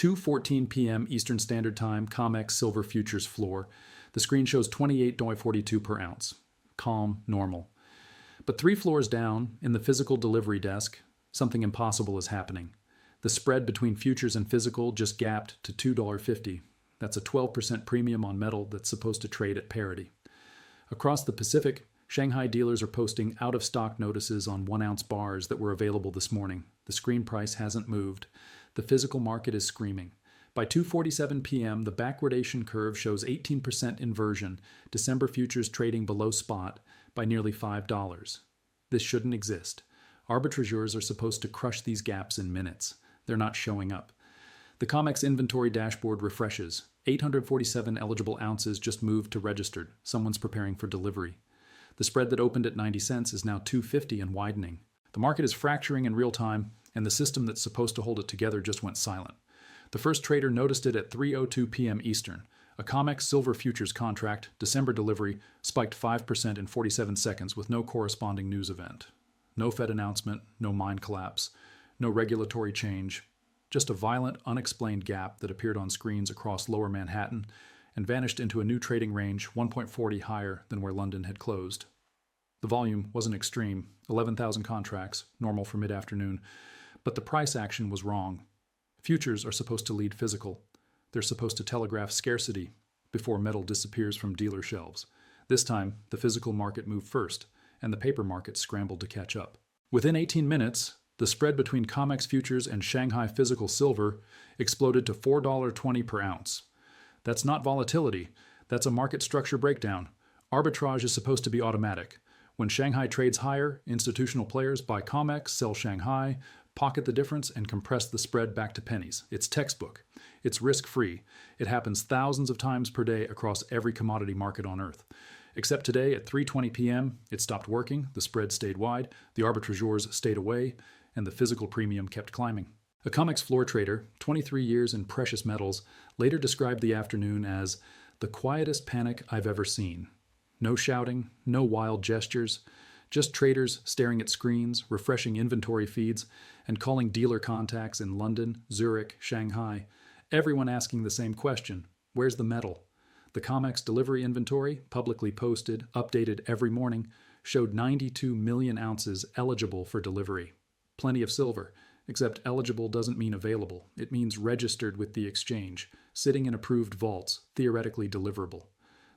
2:14 p.m. Eastern Standard Time, COMEX silver futures floor. The screen shows $28.42 per ounce. Calm, normal. But 3 floors down, in the physical delivery desk, something impossible is happening. The spread between futures and physical just gapped to $2.50. That's a 12% premium on metal that's supposed to trade at parity. Across the Pacific, Shanghai dealers are posting out-of-stock notices on 1-ounce bars that were available this morning. The screen price hasn't moved. The physical market is screaming. By 2:47 p.m., the backwardation curve shows 18% inversion, December futures trading below spot by nearly $5. This shouldn't exist. Arbitrageurs are supposed to crush these gaps in minutes. They're not showing up. The COMEX inventory dashboard refreshes. 847 eligible ounces just moved to registered. Someone's preparing for delivery. The spread that opened at 90 cents is now $2.50 and widening. The market is fracturing in real time, and the system that's supposed to hold it together just went silent. The first trader noticed it at 3:02 p.m. Eastern. A COMEX silver futures contract, December delivery, spiked 5% in 47 seconds with no corresponding news event. No Fed announcement, no mine collapse, no regulatory change, just a violent, unexplained gap that appeared on screens across lower Manhattan and vanished into a new trading range 1.40 higher than where London had closed. The volume wasn't extreme, 11,000 contracts, normal for mid-afternoon, but the price action was wrong. Futures are supposed to lead physical. They're supposed to telegraph scarcity before metal disappears from dealer shelves. This time, the physical market moved first, and the paper market scrambled to catch up. Within 18 minutes, the spread between COMEX futures and Shanghai physical silver exploded to $4.20 per ounce. That's not volatility. That's a market structure breakdown. Arbitrage is supposed to be automatic. When Shanghai trades higher, institutional players buy COMEX, sell Shanghai, pocket the difference, and compress the spread back to pennies. It's textbook. It's risk-free. It happens thousands of times per day across every commodity market on Earth. Except today at 3:20 p.m., it stopped working, the spread stayed wide, the arbitrageurs stayed away, and the physical premium kept climbing. A COMEX floor trader, 23 years in precious metals, later described the afternoon as the quietest panic I've ever seen. No shouting, no wild gestures, just traders staring at screens, refreshing inventory feeds, and calling dealer contacts in London, Zurich, Shanghai. Everyone asking the same question: where's the metal? The COMEX delivery inventory, publicly posted, updated every morning, showed 92 million ounces eligible for delivery. Plenty of silver, except eligible doesn't mean available. It means registered with the exchange, sitting in approved vaults, theoretically deliverable.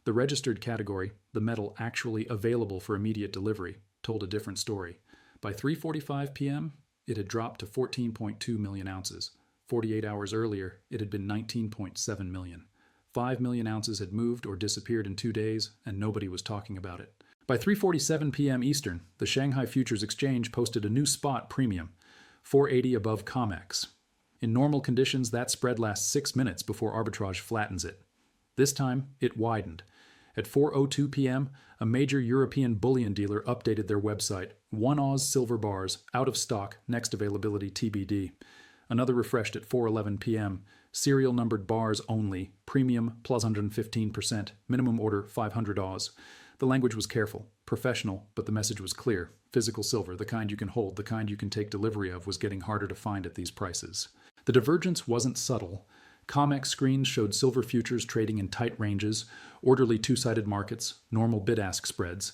The registered category, the metal actually available for immediate delivery, told a different story. By 3:45 p.m., it had dropped to 14.2 million ounces. 48 hours earlier, it had been 19.7 million. 5 million ounces had moved or disappeared in 2 days, and nobody was talking about it. By 3:47 p.m. Eastern, the Shanghai Futures Exchange posted a new spot premium, 480 above COMEX. In normal conditions, that spread lasts 6 minutes before arbitrage flattens it. This time, it widened. At 4:02 p.m., a major European bullion dealer updated their website. 1 Oz silver bars, out of stock, next availability TBD. Another refreshed at 4:11 p.m. Serial numbered bars only, premium plus 115%, minimum order 500 Oz. The language was careful, professional, but the message was clear. Physical silver, the kind you can hold, the kind you can take delivery of, was getting harder to find at these prices. The divergence wasn't subtle. COMEX screens showed silver futures trading in tight ranges, orderly two-sided markets, normal bid-ask spreads.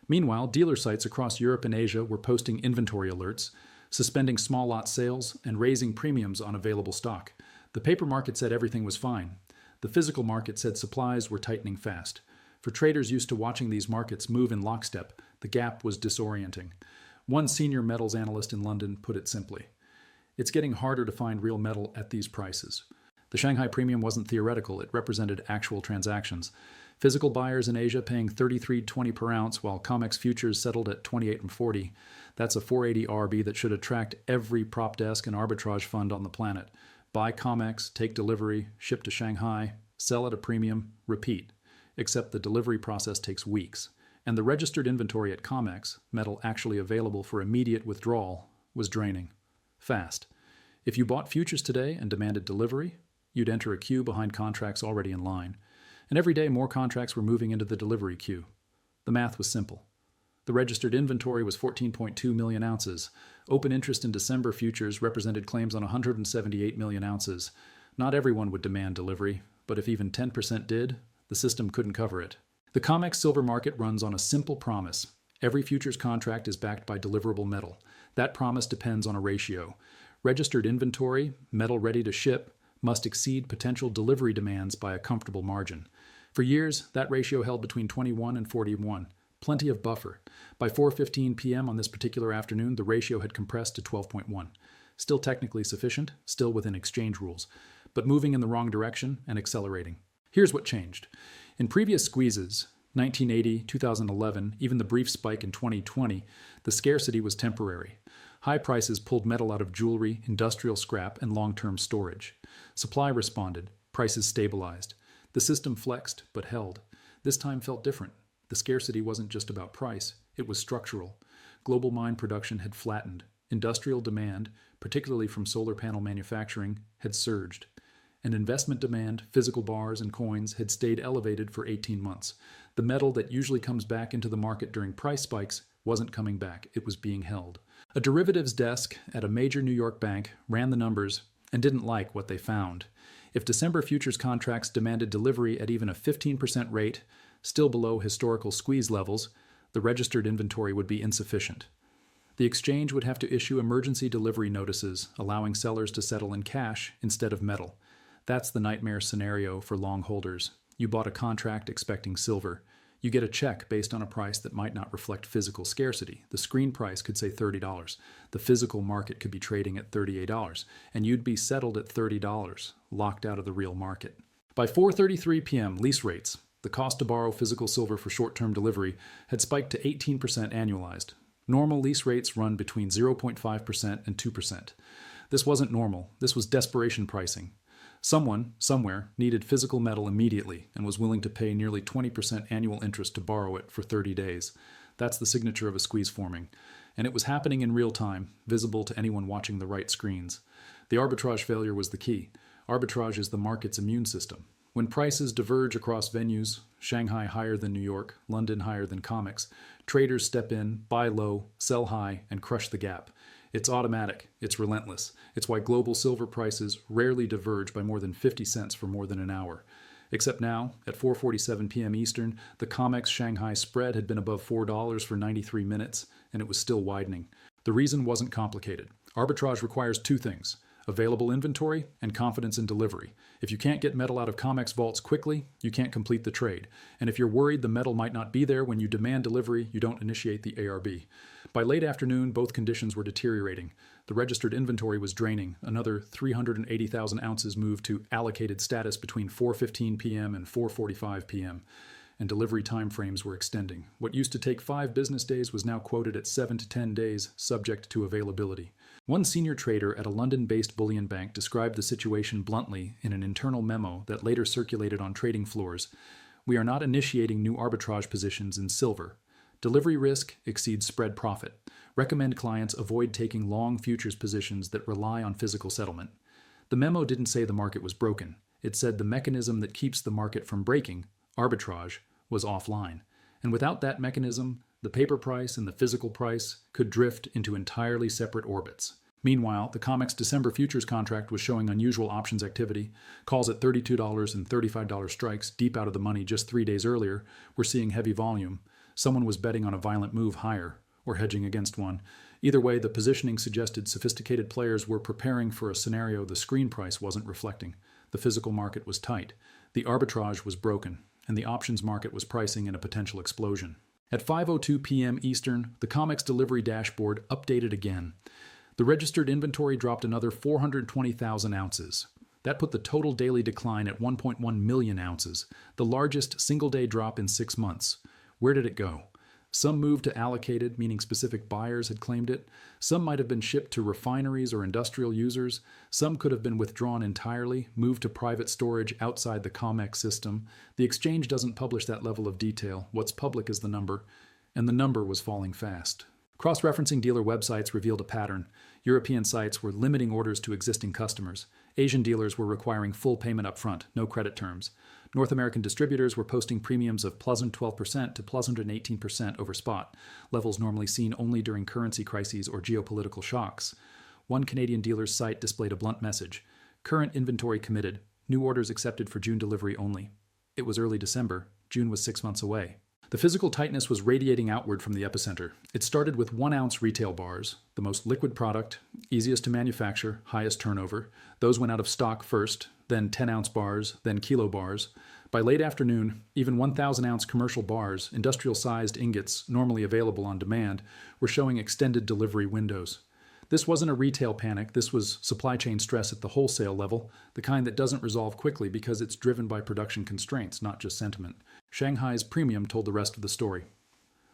Meanwhile, dealer sites across Europe and Asia were posting inventory alerts, suspending small lot sales, and raising premiums on available stock. The paper market said everything was fine. The physical market said supplies were tightening fast. For traders used to watching these markets move in lockstep, the gap was disorienting. One senior metals analyst in London put it simply: it's getting harder to find real metal at these prices. The Shanghai premium wasn't theoretical, it represented actual transactions. Physical buyers in Asia paying $33.20 per ounce, while COMEX futures settled at $28.40. That's a 480 RB that should attract every prop desk and arbitrage fund on the planet. Buy COMEX, take delivery, ship to Shanghai, sell at a premium, repeat. Except the delivery process takes weeks. And the registered inventory at COMEX, metal actually available for immediate withdrawal, was draining. Fast. If you bought futures today and demanded delivery, you'd enter a queue behind contracts already in line. And every day more contracts were moving into the delivery queue. The math was simple. The registered inventory was 14.2 million ounces. Open interest in December futures represented claims on 178 million ounces. Not everyone would demand delivery, but if even 10% did, the system couldn't cover it. The COMEX silver market runs on a simple promise. Every futures contract is backed by deliverable metal. That promise depends on a ratio. Registered inventory, metal ready to ship, must exceed potential delivery demands by a comfortable margin. For years, that ratio held between 21 and 41. Plenty of buffer. By 4:15 p.m. on this particular afternoon, the ratio had compressed to 12.1. Still technically sufficient, still within exchange rules, but moving in the wrong direction and accelerating. Here's what changed. In previous squeezes, 1980, 2011, even the brief spike in 2020, the scarcity was temporary. High prices pulled metal out of jewelry, industrial scrap, and long-term storage. Supply responded. Prices stabilized. The system flexed, but held. This time felt different. The scarcity wasn't just about price. It was structural. Global mine production had flattened. Industrial demand, particularly from solar panel manufacturing, had surged. And investment demand, physical bars and coins, had stayed elevated for 18 months. The metal that usually comes back into the market during price spikes wasn't coming back. It was being held. A derivatives desk at a major New York bank ran the numbers and didn't like what they found. If December futures contracts demanded delivery at even a 15% rate, still below historical squeeze levels, the registered inventory would be insufficient. The exchange would have to issue emergency delivery notices, allowing sellers to settle in cash instead of metal. That's the nightmare scenario for long holders. You bought a contract expecting silver. You get a check based on a price that might not reflect physical scarcity. The screen price could say $30. The physical market could be trading at $38, and you'd be settled at $30, locked out of the real market. By 4:33 p.m., lease rates, the cost to borrow physical silver for short-term delivery, had spiked to 18% annualized. Normal lease rates run between 0.5% and 2%. This wasn't normal. This was desperation pricing. Someone, somewhere, needed physical metal immediately and was willing to pay nearly 20% annual interest to borrow it for 30 days. That's the signature of a squeeze forming. And it was happening in real time, visible to anyone watching the right screens. The arbitrage failure was the key. Arbitrage is the market's immune system. When prices diverge across venues, Shanghai higher than New York, London higher than COMEX, traders step in, buy low, sell high, and crush the gap. It's automatic. It's relentless. It's why global silver prices rarely diverge by more than 50 cents for more than an hour. Except now, at 4:47 p.m. Eastern, the COMEX Shanghai spread had been above $4 for 93 minutes, and it was still widening. The reason wasn't complicated. Arbitrage requires two things: available inventory and confidence in delivery. If you can't get metal out of COMEX vaults quickly, you can't complete the trade. And if you're worried the metal might not be there when you demand delivery, you don't initiate the ARB. By late afternoon, both conditions were deteriorating. The registered inventory was draining. Another 380,000 ounces moved to allocated status between 4:15 p.m. and 4:45 p.m., and delivery timeframes were extending. What used to take 5 business days was now quoted at 7 to 10 days, subject to availability. One senior trader at a London-based bullion bank described the situation bluntly in an internal memo that later circulated on trading floors. "We are not initiating new arbitrage positions in silver. Delivery risk exceeds spread profit. Recommend clients avoid taking long futures positions that rely on physical settlement." The memo didn't say the market was broken. It said the mechanism that keeps the market from breaking, arbitrage, was offline. And without that mechanism, the paper price and the physical price could drift into entirely separate orbits. Meanwhile, the COMEX December futures contract was showing unusual options activity. Calls at $32 and $35 strikes, deep out of the money just 3 days earlier, were seeing heavy volume. Someone was betting on a violent move higher, or hedging against one. Either way, the positioning suggested sophisticated players were preparing for a scenario the screen price wasn't reflecting. The physical market was tight. The arbitrage was broken, and the options market was pricing in a potential explosion. At 5:02 p.m. Eastern, the COMEX delivery dashboard updated again. The registered inventory dropped another 420,000 ounces. That put the total daily decline at 1.1 million ounces, the largest single-day drop in 6 months. Where did it go? Some moved to allocated, meaning specific buyers had claimed it. Some might have been shipped to refineries or industrial users. Some could have been withdrawn entirely, moved to private storage outside the COMEX system. The exchange doesn't publish that level of detail. What's public is the number, and the number was falling fast. Cross-referencing dealer websites revealed a pattern. European sites were limiting orders to existing customers. Asian dealers were requiring full payment up front, no credit terms. North American distributors were posting premiums of plus 12% to plus 118% over spot, levels normally seen only during currency crises or geopolitical shocks. One Canadian dealer's site displayed a blunt message: Current inventory committed. New orders accepted for June delivery only. It was early December. June was 6 months away. The physical tightness was radiating outward from the epicenter. It started with 1-ounce retail bars, the most liquid product, easiest to manufacture, highest turnover. Those went out of stock first, then 10-ounce bars, then kilo bars. By late afternoon, even 1,000-ounce commercial bars, industrial-sized ingots normally available on demand, were showing extended delivery windows. This wasn't a retail panic, this was supply chain stress at the wholesale level, the kind that doesn't resolve quickly because it's driven by production constraints, not just sentiment. Shanghai's premium told the rest of the story.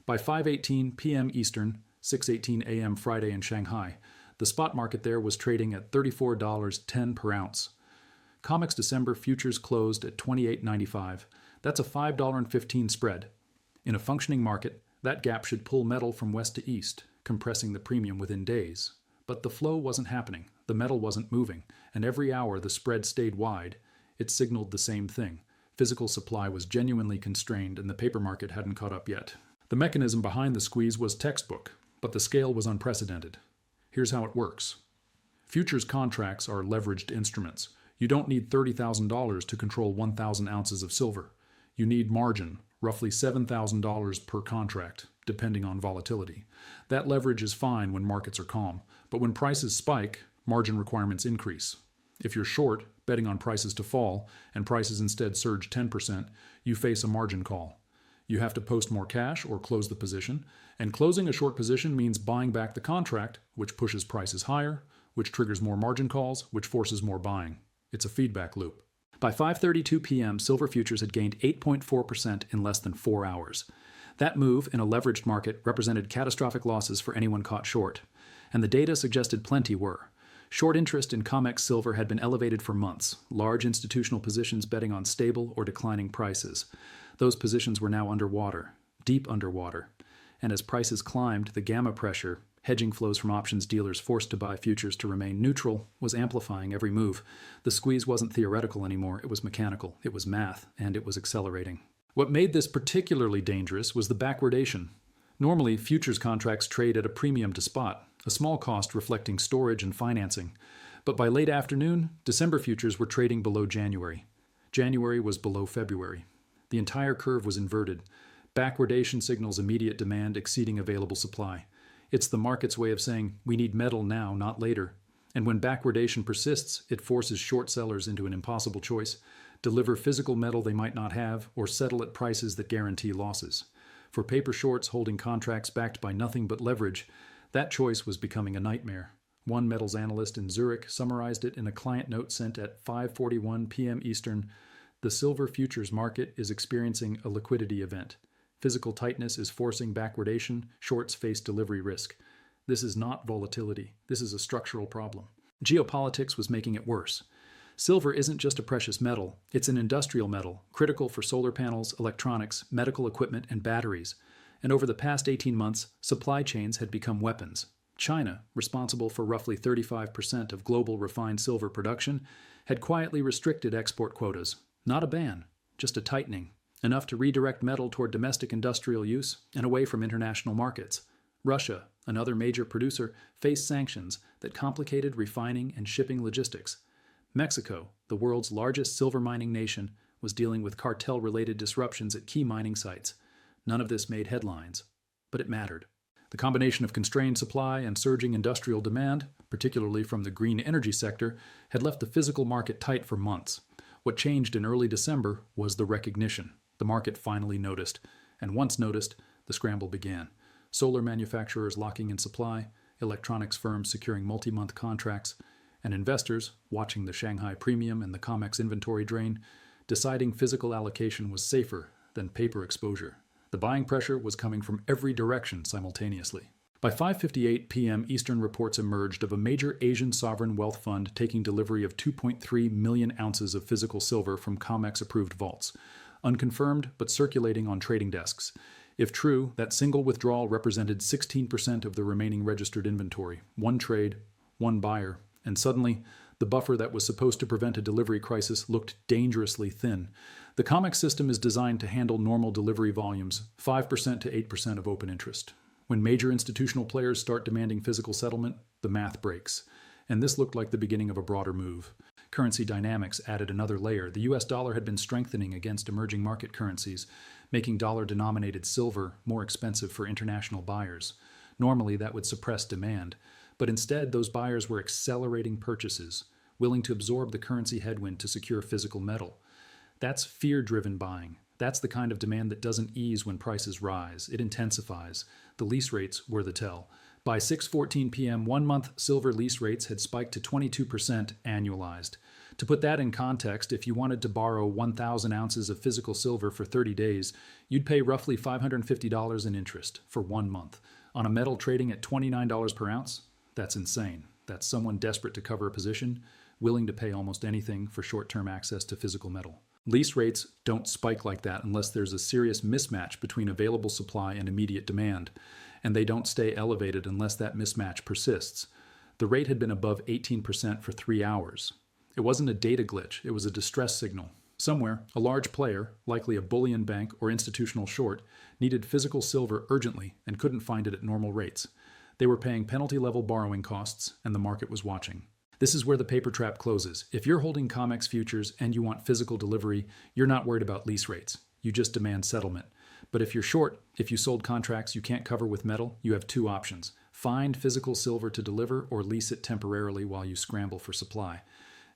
By 5:18 p.m. Eastern, 6:18 a.m. Friday in Shanghai, the spot market there was trading at $34.10 per ounce. COMEX December futures closed at $28.95. That's a $5.15 spread. In a functioning market, that gap should pull metal from west to east, compressing the premium within days. But the flow wasn't happening, the metal wasn't moving, and every hour the spread stayed wide. It signaled the same thing. Physical supply was genuinely constrained and the paper market hadn't caught up yet. The mechanism behind the squeeze was textbook, but the scale was unprecedented. Here's how it works. Futures contracts are leveraged instruments. You don't need $30,000 to control 1,000 ounces of silver. You need margin, roughly $7,000 per contract, depending on volatility. That leverage is fine when markets are calm, but when prices spike, margin requirements increase. If you're short, betting on prices to fall, and prices instead surge 10%, you face a margin call. You have to post more cash or close the position, and closing a short position means buying back the contract, which pushes prices higher, which triggers more margin calls, which forces more buying. It's a feedback loop. By 5:32 p.m., silver futures had gained 8.4% in less than 4 hours. That move in a leveraged market represented catastrophic losses for anyone caught short, and the data suggested plenty were. Short interest in COMEX silver had been elevated for months, large institutional positions betting on stable or declining prices. Those positions were now underwater, deep underwater, and as prices climbed, the gamma pressure, hedging flows from options dealers forced to buy futures to remain neutral, was amplifying every move. The squeeze wasn't theoretical anymore, it was mechanical, it was math, and it was accelerating. What made this particularly dangerous was the backwardation. Normally, futures contracts trade at a premium to spot, a small cost reflecting storage and financing. But by late afternoon, December futures were trading below January. January was below February. The entire curve was inverted. Backwardation signals immediate demand exceeding available supply. It's the market's way of saying, we need metal now, not later. And when backwardation persists, it forces short sellers into an impossible choice: deliver physical metal they might not have, or settle at prices that guarantee losses. For paper shorts holding contracts backed by nothing but leverage, that choice was becoming a nightmare. One metals analyst in Zurich summarized it in a client note sent at 5:41 p.m. Eastern. The silver futures market is experiencing a liquidity event. Physical tightness is forcing backwardation, shorts face delivery risk. This is not volatility. This is a structural problem. Geopolitics was making it worse. Silver isn't just a precious metal, it's an industrial metal, critical for solar panels, electronics, medical equipment, and batteries. And over the past 18 months, supply chains had become weapons. China, responsible for roughly 35% of global refined silver production, had quietly restricted export quotas. Not a ban, just a tightening, enough to redirect metal toward domestic industrial use and away from international markets. Russia, another major producer, faced sanctions that complicated refining and shipping logistics. Mexico, the world's largest silver mining nation, was dealing with cartel-related disruptions at key mining sites. None of this made headlines, but it mattered. The combination of constrained supply and surging industrial demand, particularly from the green energy sector, had left the physical market tight for months. What changed in early December was the recognition. The market finally noticed, and once noticed, the scramble began. Solar manufacturers locking in supply, electronics firms securing multi-month contracts, and investors, watching the Shanghai premium and the COMEX inventory drain, deciding physical allocation was safer than paper exposure. The buying pressure was coming from every direction simultaneously. By 5:58 p.m., Eastern reports emerged of a major Asian sovereign wealth fund taking delivery of 2.3 million ounces of physical silver from COMEX-approved vaults, unconfirmed but circulating on trading desks. If true, that single withdrawal represented 16% of the remaining registered inventory, one trade, one buyer, and suddenly, the buffer that was supposed to prevent a delivery crisis looked dangerously thin. The COMEX system is designed to handle normal delivery volumes, 5% to 8% of open interest. When major institutional players start demanding physical settlement, the math breaks. And this looked like the beginning of a broader move. Currency dynamics added another layer. The US dollar had been strengthening against emerging market currencies, making dollar-denominated silver more expensive for international buyers. Normally, that would suppress demand, but instead those buyers were accelerating purchases, willing to absorb the currency headwind to secure physical metal. That's fear-driven buying. That's the kind of demand that doesn't ease when prices rise. It intensifies. The lease rates were the tell. By 6:14 p.m., 1-month silver lease rates had spiked to 22% annualized. To put that in context, if you wanted to borrow 1,000 ounces of physical silver for 30 days, you'd pay roughly $550 in interest for 1 month. On a metal trading at $29 per ounce, that's insane. That's someone desperate to cover a position, willing to pay almost anything for short-term access to physical metal. Lease rates don't spike like that unless there's a serious mismatch between available supply and immediate demand, and they don't stay elevated unless that mismatch persists. The rate had been above 18% for 3 hours. It wasn't a data glitch, it was a distress signal. Somewhere, a large player, likely a bullion bank or institutional short, needed physical silver urgently and couldn't find it at normal rates. They were paying penalty-level borrowing costs, and the market was watching. This is where the paper trap closes. If you're holding COMEX futures and you want physical delivery, you're not worried about lease rates. You just demand settlement. But if you're short, if you sold contracts you can't cover with metal, you have 2 options. Find physical silver to deliver or lease it temporarily while you scramble for supply.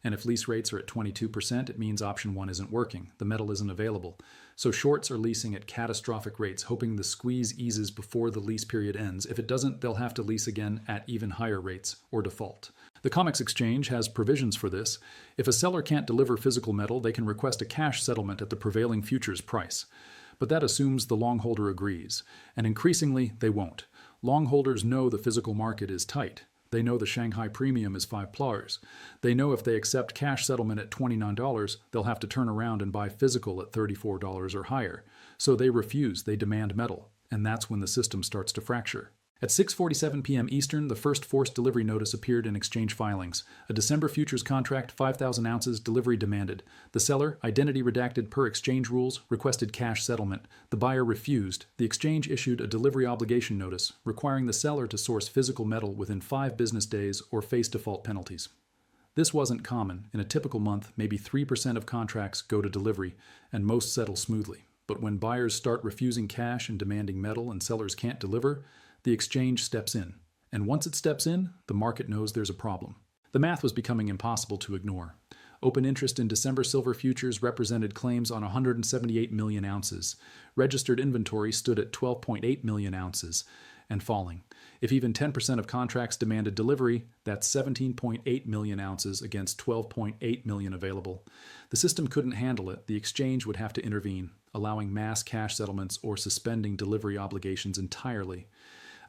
And if lease rates are at 22%, it means option 1 isn't working. The metal isn't available. So shorts are leasing at catastrophic rates, hoping the squeeze eases before the lease period ends. If it doesn't, they'll have to lease again at even higher rates or default. The COMEX exchange has provisions for this. If a seller can't deliver physical metal, they can request a cash settlement at the prevailing futures price. But that assumes the longholder agrees, and increasingly they won't. Longholders know the physical market is tight. They know the Shanghai premium is $5. They know if they accept cash settlement at $29, they'll have to turn around and buy physical at $34 or higher. So they refuse, they demand metal, and that's when the system starts to fracture. At 6:47 p.m. Eastern, the first forced delivery notice appeared in exchange filings. A December futures contract, 5,000 ounces, delivery demanded. The seller, identity redacted per exchange rules, requested cash settlement. The buyer refused. The exchange issued a delivery obligation notice, requiring the seller to source physical metal within 5 business days or face default penalties. This wasn't common. In a typical month, maybe 3% of contracts go to delivery, and most settle smoothly. But when buyers start refusing cash and demanding metal and sellers can't deliver, the exchange steps in. And once it steps in, the market knows there's a problem. The math was becoming impossible to ignore. Open interest in December silver futures represented claims on 178 million ounces. Registered inventory stood at 12.8 million ounces and falling. If even 10% of contracts demanded delivery, that's 17.8 million ounces against 12.8 million available. The system couldn't handle it. The exchange would have to intervene, allowing mass cash settlements or suspending delivery obligations entirely.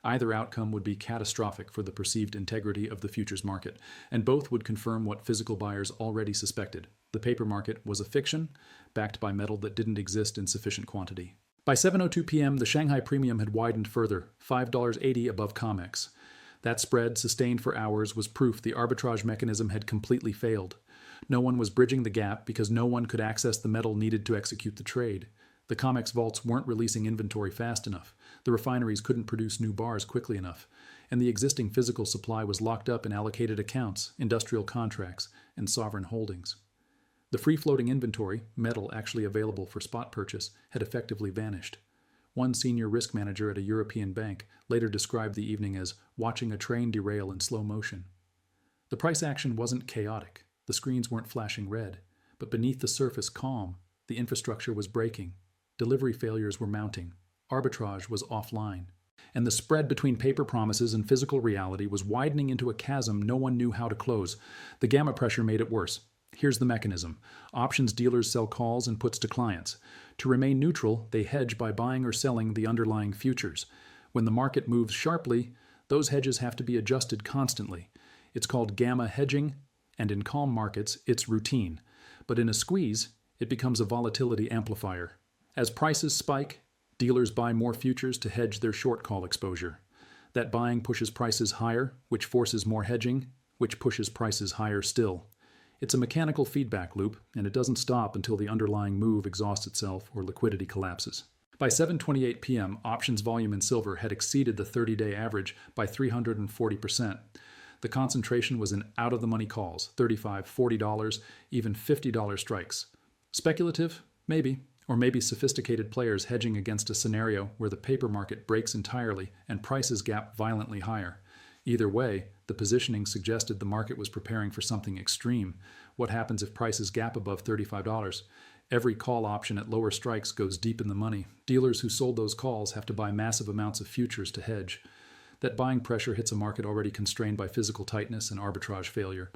Either outcome would be catastrophic for the perceived integrity of the futures market, and both would confirm what physical buyers already suspected. The paper market was a fiction, backed by metal that didn't exist in sufficient quantity. By 7:02 p.m., the Shanghai premium had widened further, $5.80 above COMEX. That spread, sustained for hours, was proof the arbitrage mechanism had completely failed. No one was bridging the gap because no one could access the metal needed to execute the trade. The COMEX vaults weren't releasing inventory fast enough. The refineries couldn't produce new bars quickly enough. And the existing physical supply was locked up in allocated accounts, industrial contracts, and sovereign holdings. The free-floating inventory, metal actually available for spot purchase, had effectively vanished. One senior risk manager at a European bank later described the evening as watching a train derail in slow motion. The price action wasn't chaotic. The screens weren't flashing red. But beneath the surface calm, the infrastructure was breaking. Delivery failures were mounting. Arbitrage was offline. And the spread between paper promises and physical reality was widening into a chasm no one knew how to close. The gamma pressure made it worse. Here's the mechanism. Options dealers sell calls and puts to clients. To remain neutral, they hedge by buying or selling the underlying futures. When the market moves sharply, those hedges have to be adjusted constantly. It's called gamma hedging, and in calm markets, it's routine. But in a squeeze, it becomes a volatility amplifier. As prices spike, dealers buy more futures to hedge their short call exposure. That buying pushes prices higher, which forces more hedging, which pushes prices higher still. It's a mechanical feedback loop, and it doesn't stop until the underlying move exhausts itself or liquidity collapses. By 7:28 p.m., options volume in silver had exceeded the 30-day average by 340%. The concentration was in out-of-the-money calls, $35, $40, even $50 strikes. Speculative? Maybe. Or maybe sophisticated players hedging against a scenario where the paper market breaks entirely and prices gap violently higher. Either way, the positioning suggested the market was preparing for something extreme. What happens if prices gap above $35? Every call option at lower strikes goes deep in the money. Dealers who sold those calls have to buy massive amounts of futures to hedge. That buying pressure hits a market already constrained by physical tightness and arbitrage failure.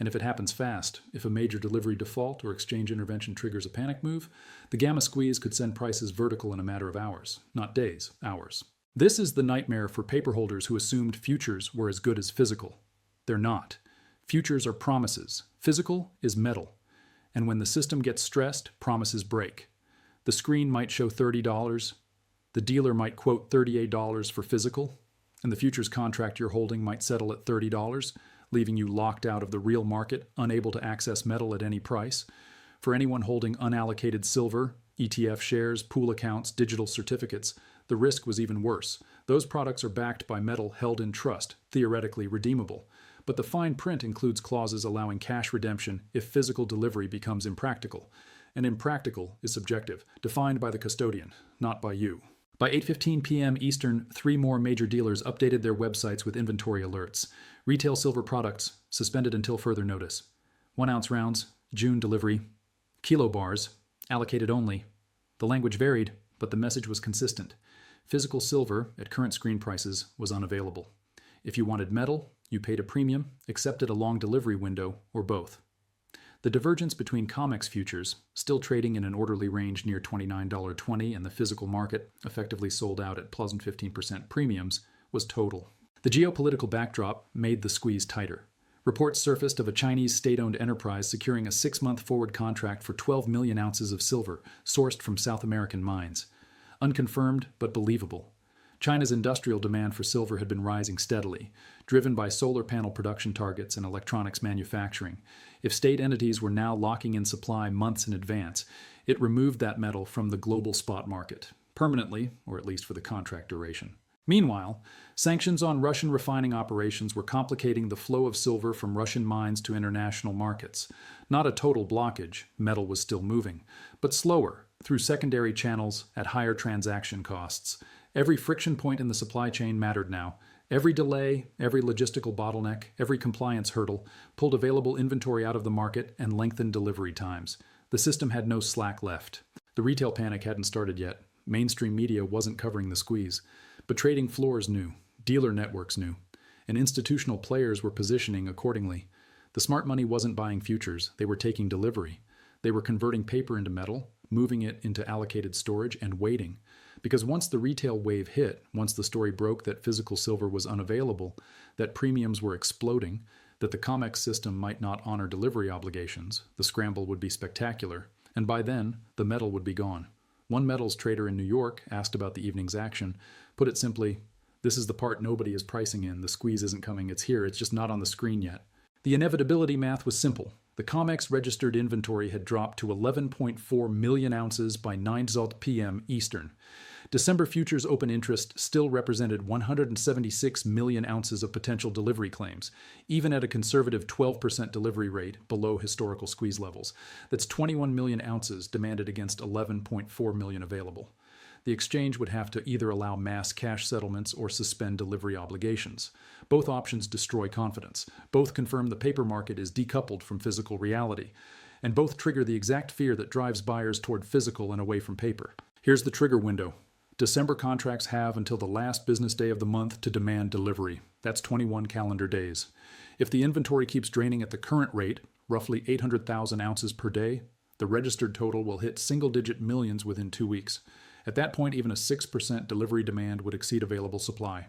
And if it happens fast, if a major delivery default or exchange intervention triggers a panic move, the gamma squeeze could send prices vertical in a matter of hours, not days, hours. This is the nightmare for paper holders who assumed futures were as good as physical. They're not. Futures are promises. Physical is metal. And when the system gets stressed, promises break. The screen might show $30. The dealer might quote $38 for physical, and the futures contract you're holding might settle at $30, leaving you locked out of the real market, unable to access metal at any price. For anyone holding unallocated silver, ETF shares, pool accounts, digital certificates, the risk was even worse. Those products are backed by metal held in trust, theoretically redeemable. But the fine print includes clauses allowing cash redemption if physical delivery becomes impractical. And impractical is subjective, defined by the custodian, not by you. By 8:15 p.m. Eastern, 3 more major dealers updated their websites with inventory alerts. Retail silver products, suspended until further notice. 1-ounce rounds, June delivery. Kilo bars, allocated only. The language varied, but the message was consistent. Physical silver, at current screen prices, was unavailable. If you wanted metal, you paid a premium, accepted a long delivery window, or both. The divergence between COMEX futures, still trading in an orderly range near $29.20 and the physical market, effectively sold out at pleasant 15% premiums, was total. The geopolitical backdrop made the squeeze tighter. Reports surfaced of a Chinese state-owned enterprise securing a 6-month forward contract for 12 million ounces of silver, sourced from South American mines. Unconfirmed, but believable. China's industrial demand for silver had been rising steadily, driven by solar panel production targets and electronics manufacturing. If state entities were now locking in supply months in advance, it removed that metal from the global spot market, permanently, or at least for the contract duration. Meanwhile, sanctions on Russian refining operations were complicating the flow of silver from Russian mines to international markets. Not a total blockage, metal was still moving, but slower, through secondary channels at higher transaction costs. Every friction point in the supply chain mattered now. Every delay, every logistical bottleneck, every compliance hurdle pulled available inventory out of the market and lengthened delivery times. The system had no slack left. The retail panic hadn't started yet. Mainstream media wasn't covering the squeeze. But trading floors knew. Dealer networks knew. And institutional players were positioning accordingly. The smart money wasn't buying futures. They were taking delivery. They were converting paper into metal, moving it into allocated storage, and waiting. Because once the retail wave hit, once the story broke that physical silver was unavailable, that premiums were exploding, that the COMEX system might not honor delivery obligations, the scramble would be spectacular, and by then, the metal would be gone. One metals trader in New York, asked about the evening's action, put it simply, "This is the part nobody is pricing in. The squeeze isn't coming, it's here, it's just not on the screen yet." The inevitability math was simple. The COMEX registered inventory had dropped to 11.4 million ounces by 9 p.m. Eastern. December futures open interest still represented 176 million ounces of potential delivery claims, even at a conservative 12% delivery rate below historical squeeze levels. That's 21 million ounces demanded against 11.4 million available. The exchange would have to either allow mass cash settlements or suspend delivery obligations. Both options destroy confidence. Both confirm the paper market is decoupled from physical reality. And both trigger the exact fear that drives buyers toward physical and away from paper. Here's the trigger window. December contracts have until the last business day of the month to demand delivery. That's 21 calendar days. If the inventory keeps draining at the current rate, roughly 800,000 ounces per day, the registered total will hit single-digit millions within 2 weeks. At that point, even a 6% delivery demand would exceed available supply.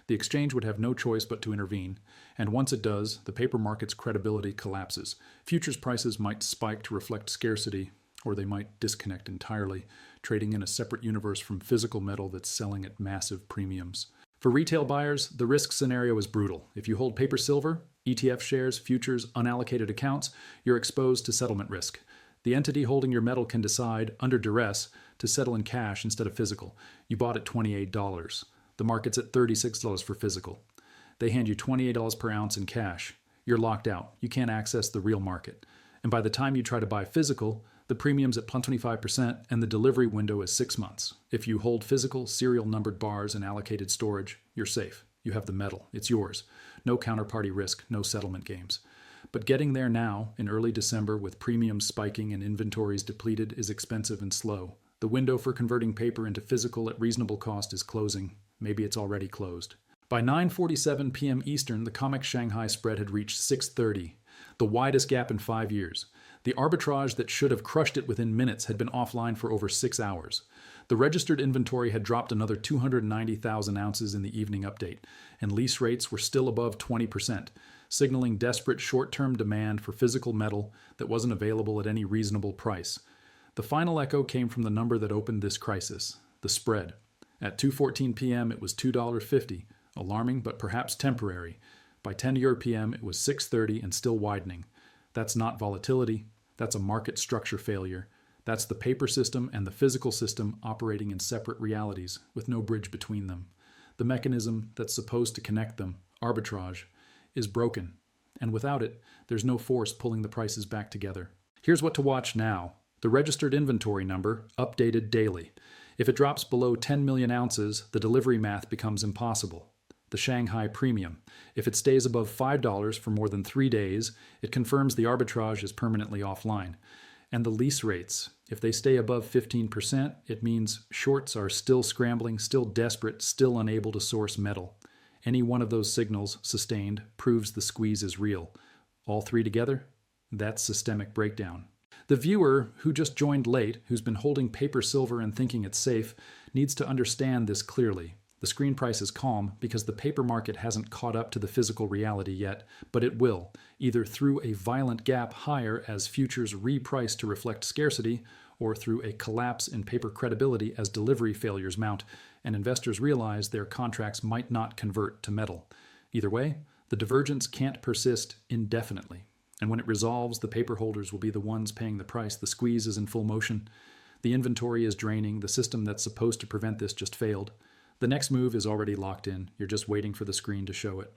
The exchange would have no choice but to intervene, and once it does, the paper market's credibility collapses. Futures prices might spike to reflect scarcity, or they might disconnect entirely, trading in a separate universe from physical metal that's selling at massive premiums. For retail buyers, the risk scenario is brutal. If you hold paper silver, ETF shares, futures, unallocated accounts, you're exposed to settlement risk. The entity holding your metal can decide, under duress, to settle in cash instead of physical. You bought at $28. The market's at $36 for physical. They hand you $28 per ounce in cash. You're locked out. You can't access the real market. And by the time you try to buy physical, the premium's at plus 25% and the delivery window is 6 months. If you hold physical, serial numbered bars and allocated storage, you're safe. You have the metal. It's yours. No counterparty risk, no settlement games. But getting there now, in early December, with premiums spiking and inventories depleted, is expensive and slow. The window for converting paper into physical at reasonable cost is closing. Maybe it's already closed. By 9:47 p.m. Eastern, the COMEX Shanghai spread had reached 630, the widest gap in 5 years. The arbitrage that should have crushed it within minutes had been offline for over 6 hours. The registered inventory had dropped another 290,000 ounces in the evening update, and lease rates were still above 20%, signaling desperate short-term demand for physical metal that wasn't available at any reasonable price. The final echo came from the number that opened this crisis, the spread. At 2:14 p.m. it was $2.50, alarming but perhaps temporary. By 10 p.m. it was 6:30 and still widening. That's not volatility, that's a market structure failure. That's the paper system and the physical system operating in separate realities with no bridge between them. The mechanism that's supposed to connect them, arbitrage, is broken, and without it, there's no force pulling the prices back together. Here's what to watch now. The registered inventory number, updated daily. If it drops below 10 million ounces, the delivery math becomes impossible. The Shanghai premium. If it stays above $5 for more than 3 days, it confirms the arbitrage is permanently offline. And the lease rates. If they stay above 15%, it means shorts are still scrambling, still desperate, still unable to source metal. Any one of those signals, sustained, proves the squeeze is real. All three together? That's systemic breakdown. The viewer who just joined late, who's been holding paper silver and thinking it's safe, needs to understand this clearly. The screen price is calm because the paper market hasn't caught up to the physical reality yet, but it will, either through a violent gap higher as futures reprice to reflect scarcity, or through a collapse in paper credibility as delivery failures mount, and investors realize their contracts might not convert to metal. Either way, the divergence can't persist indefinitely. And when it resolves, the paper holders will be the ones paying the price. The squeeze is in full motion. The inventory is draining. The system that's supposed to prevent this just failed. The next move is already locked in. You're just waiting for the screen to show it.